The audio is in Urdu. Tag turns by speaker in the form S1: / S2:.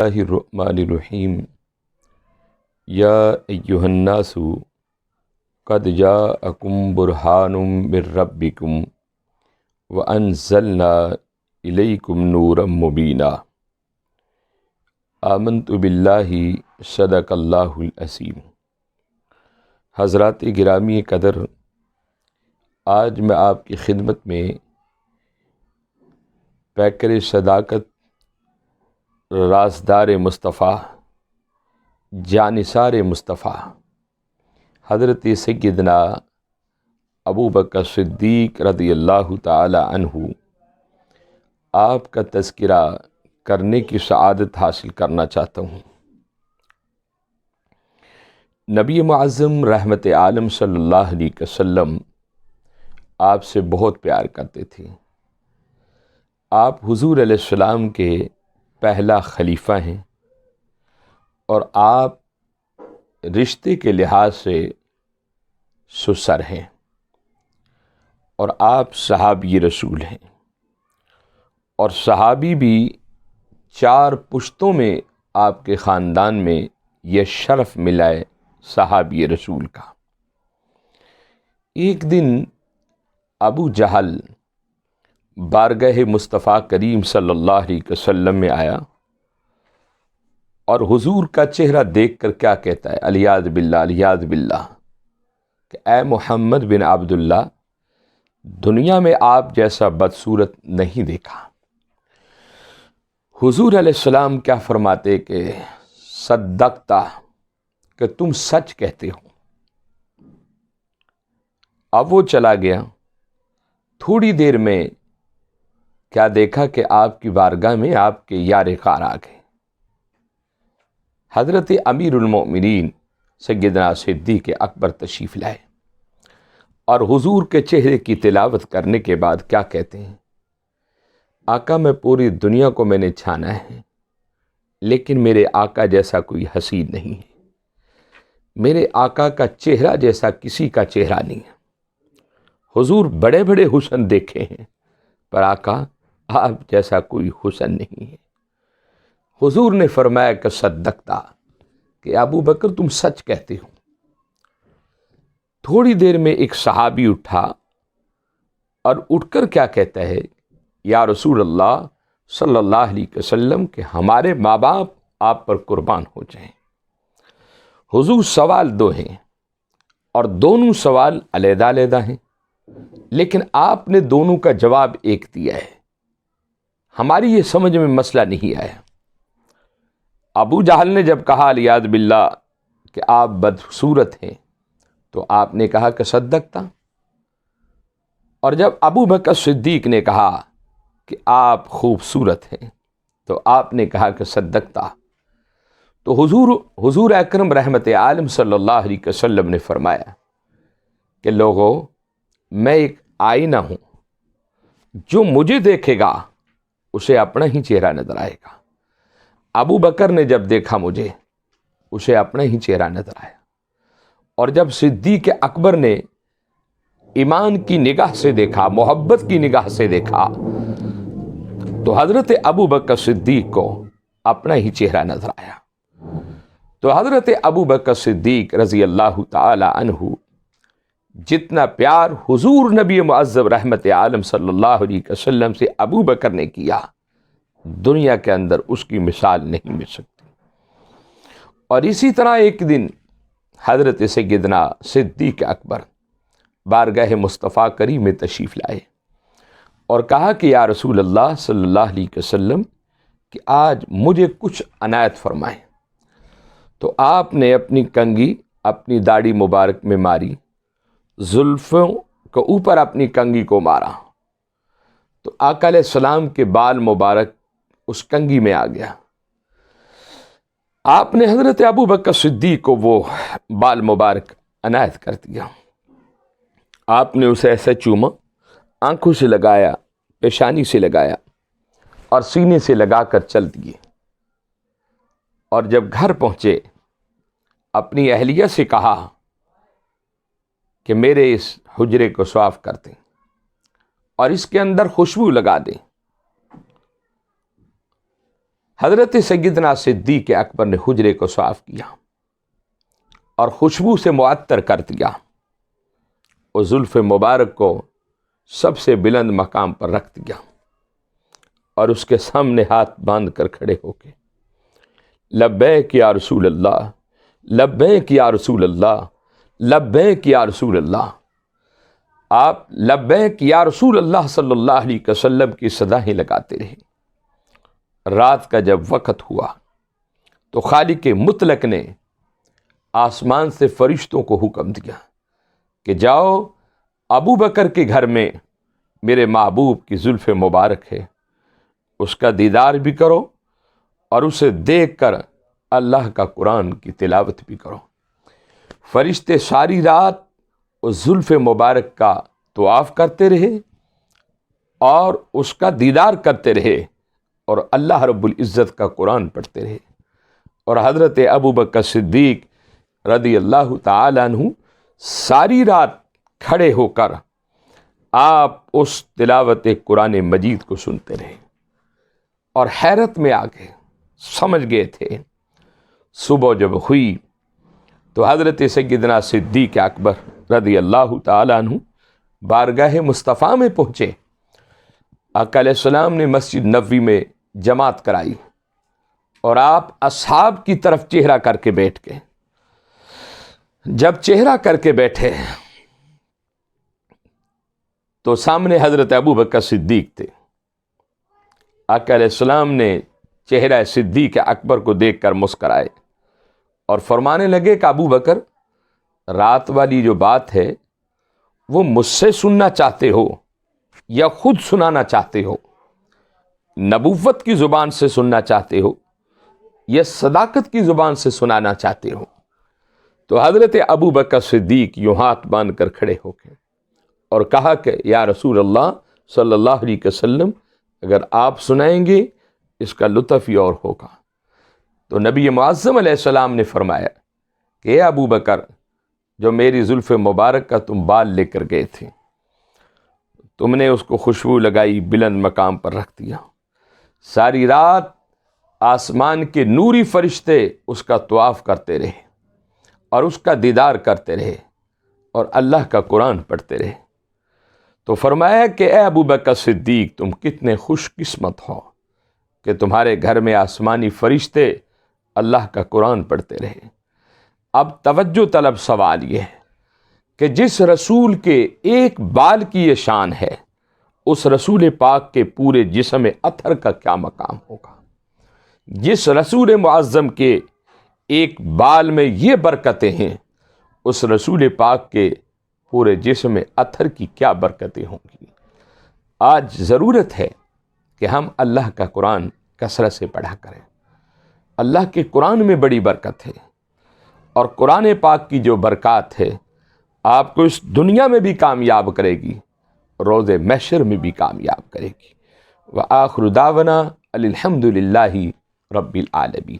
S1: اللہ الرحمن الرحیم یا ایہا الناس قد جاءکم برہان من ربکم وانزلنا الیکم نورا مبینا آمنت باللہ صدق اللہ العظیم۔ حضرات گرامی قدر، آج میں آپ کی خدمت میں پیکر صداقت، رازدار مصطفیٰ، جانثار مصطفیٰ حضرت سیدنا ابو بکر صدیق رضی اللہ تعالی عنہ آپ کا تذکرہ کرنے کی سعادت حاصل کرنا چاہتا ہوں۔ نبی معظم رحمت عالم صلی اللہ علیہ وسلم آپ سے بہت پیار کرتے تھے۔ آپ حضور علیہ السلام کے پہلا خلیفہ ہیں اور آپ رشتے کے لحاظ سے سسر ہیں اور آپ صحابی رسول ہیں، اور صحابی بھی 4 پشتوں میں آپ کے خاندان میں یہ شرف ملا ہے صحابی رسول کا۔ ایک دن ابو جہل بارگاہ مصطفیٰ کریم صلی اللہ علیہ وسلم میں آیا اور حضور کا چہرہ دیکھ کر کیا کہتا ہے؟ الیاذ باللہ، الیاذ باللہ، کہ اے محمد بن عبداللہ، دنیا میں آپ جیسا بدصورت نہیں دیکھا۔ حضور علیہ السلام کیا فرماتے کہ صدقتا، کہ تم سچ کہتے ہو۔ اب وہ چلا گیا، تھوڑی دیر میں کیا دیکھا کہ آپ کی بارگاہ میں آپ کے یار غار آ گئے، حضرت امیر المؤمنین سیدنا صدیق اکبر تشریف لائے، اور حضور کے چہرے کی تلاوت کرنے کے بعد کیا کہتے ہیں؟ آقا، میں پوری دنیا کو میں نے چھانا ہے، لیکن میرے آقا جیسا کوئی حسین نہیں ہے، میرے آقا کا چہرہ جیسا کسی کا چہرہ نہیں ہے۔ حضور بڑے بڑے حسن دیکھے ہیں، پر آقا آپ جیسا کوئی حسن نہیں ہے۔ حضور نے فرمایا کہ صدقتا، کہ ابو بکر تم سچ کہتے ہو۔ تھوڑی دیر میں ایک صحابی اٹھا اور اٹھ کر کیا کہتا ہے؟ یا رسول اللہ صلی اللہ علیہ وسلم، کہ ہمارے ماں باپ آپ پر قربان ہو جائیں۔ حضور سوال 2 ہیں اور دونوں سوال علیحدہ علیحدہ ہیں، لیکن آپ نے دونوں کا جواب ایک دیا ہے۔ ہماری یہ سمجھ میں مسئلہ نہیں آیا۔ ابو جہل نے جب کہا الیاذ باللہ کہ آپ بدصورت ہیں، تو آپ نے کہا کہ صدقتا، اور جب ابو بکر صدیق نے کہا کہ آپ خوبصورت ہیں، تو آپ نے کہا کہ صدقتا۔ تو حضور اکرم رحمت عالم صلی اللہ علیہ وسلم نے فرمایا کہ لوگوں، میں ایک آئینہ ہوں، جو مجھے دیکھے گا اسے اپنا ہی چہرہ نظر آئے گا۔ ابو بکر نے جب دیکھا مجھے، اسے اپنا ہی چہرہ نظر آیا، اور جب صدیق اکبر نے ایمان کی نگاہ سے دیکھا، محبت کی نگاہ سے دیکھا، تو حضرت ابو بکر صدیق کو اپنا ہی چہرہ نظر آیا۔ تو حضرت ابو بکر صدیق رضی اللہ تعالی عنہ جتنا پیار حضور نبی معظم رحمت عالم صلی اللہ علیہ وسلم سے ابو بکر نے کیا، دنیا کے اندر اس کی مثال نہیں مل سکتی۔ اور اسی طرح ایک دن حضرت سیدنا صدیق اکبر بارگاہ مصطفیٰ کریم میں تشریف لائے اور کہا کہ یا رسول اللہ صلی اللہ علیہ وسلم، کہ آج مجھے کچھ عنایت فرمائیں۔ تو آپ نے اپنی کنگھی اپنی داڑھی مبارک میں ماری، زلفوں کے اوپر اپنی کنگھی کو مارا، تو آقا علیہ السلام کے بال مبارک اس کنگھی میں آ گیا۔ آپ نے حضرت ابو بکر صدیق کو وہ بال مبارک عنایت کر دیا۔ آپ نے اسے ایسے چوما، آنکھوں سے لگایا، پیشانی سے لگایا، اور سینے سے لگا کر چل دیے۔ اور جب گھر پہنچے، اپنی اہلیہ سے کہا کہ میرے اس حجرے کو صاف کر دیں اور اس کے اندر خوشبو لگا دیں۔ حضرت سیدنا صدیق اکبر نے حجرے کو صاف کیا اور خوشبو سے معطر کر دیا اور زلف مبارک کو سب سے بلند مقام پر رکھ دیا اور اس کے سامنے ہاتھ باندھ کر کھڑے ہو کے لبیک یا رسول اللہ، لبیک یا رسول اللہ، لبیک یا رسول اللہ۔ آپ لبیک یا رسول اللہ صلی اللہ علیہ وسلم کی صدایں لگاتے رہے۔ رات کا جب وقت ہوا تو خالق مطلق نے آسمان سے فرشتوں کو حکم دیا کہ جاؤ ابو بکر کے گھر میں میرے محبوب کی زلف مبارک ہے، اس کا دیدار بھی کرو اور اسے دیکھ کر اللہ کا قرآن کی تلاوت بھی کرو۔ فرشتے ساری رات اس زلف مبارک کا طواف کرتے رہے اور اس کا دیدار کرتے رہے اور اللہ رب العزت کا قرآن پڑھتے رہے، اور حضرت ابو بکر صدیق رضی اللہ تعالیٰ عنہ ساری رات کھڑے ہو کر آپ اس تلاوت قرآن مجید کو سنتے رہے اور حیرت میں آ گئے، سمجھ گئے تھے۔ صبح جب ہوئی تو حضرت سیدنا صدیق اکبر رضی اللہ تعالیٰ عنہ بارگاہ مصطفیٰ میں پہنچے۔ آقا علیہ السلام نے مسجد نبوی میں جماعت کرائی اور آپ اصحاب کی طرف چہرہ کر کے بیٹھ گئے۔ جب چہرہ کر کے بیٹھے تو سامنے حضرت ابو بکر صدیق تھے۔ آقا علیہ السلام نے چہرہ صدیق اکبر کو دیکھ کر مسکرائے اور فرمانے لگے کہ ابو بکر، رات والی جو بات ہے وہ مجھ سے سننا چاہتے ہو یا خود سنانا چاہتے ہو؟ نبوت کی زبان سے سننا چاہتے ہو یا صداقت کی زبان سے سنانا چاہتے ہو؟ تو حضرت ابو بکر صدیق یوں ہاتھ باندھ کر کھڑے ہو گئے اور کہا کہ یا رسول اللہ صلی اللہ علیہ وسلم، اگر آپ سنائیں گے اس کا لطف ہی اور ہوگا۔ تو نبی معظم علیہ السلام نے فرمایا کہ اے ابو بکر، جو میری زلف مبارک کا تم بال لے کر گئے تھے، تم نے اس کو خوشبو لگائی، بلند مقام پر رکھ دیا، ساری رات آسمان کے نوری فرشتے اس کا طواف کرتے رہے اور اس کا دیدار کرتے رہے اور اللہ کا قرآن پڑھتے رہے۔ تو فرمایا کہ اے ابو بکر صدیق، تم کتنے خوش قسمت ہو کہ تمہارے گھر میں آسمانی فرشتے اللہ کا قرآن پڑھتے رہے۔ اب توجہ طلب سوال یہ ہے کہ جس رسول کے ایک بال کی یہ شان ہے، اس رسول پاک کے پورے جسم اطہر کا کیا مقام ہوگا؟ جس رسول معظم کے ایک بال میں یہ برکتیں ہیں، اس رسول پاک کے پورے جسم اطہر کی کیا برکتیں ہوں گی؟ آج ضرورت ہے کہ ہم اللہ کا قرآن کثرت سے پڑھا کریں۔ اللہ کے قرآن میں بڑی برکت ہے، اور قرآن پاک کی جو برکات ہے آپ کو اس دنیا میں بھی کامیاب کرے گی، روز محشر میں بھی کامیاب کرے گی۔ وآخر دعوانا الحمد للہ رب العالمین۔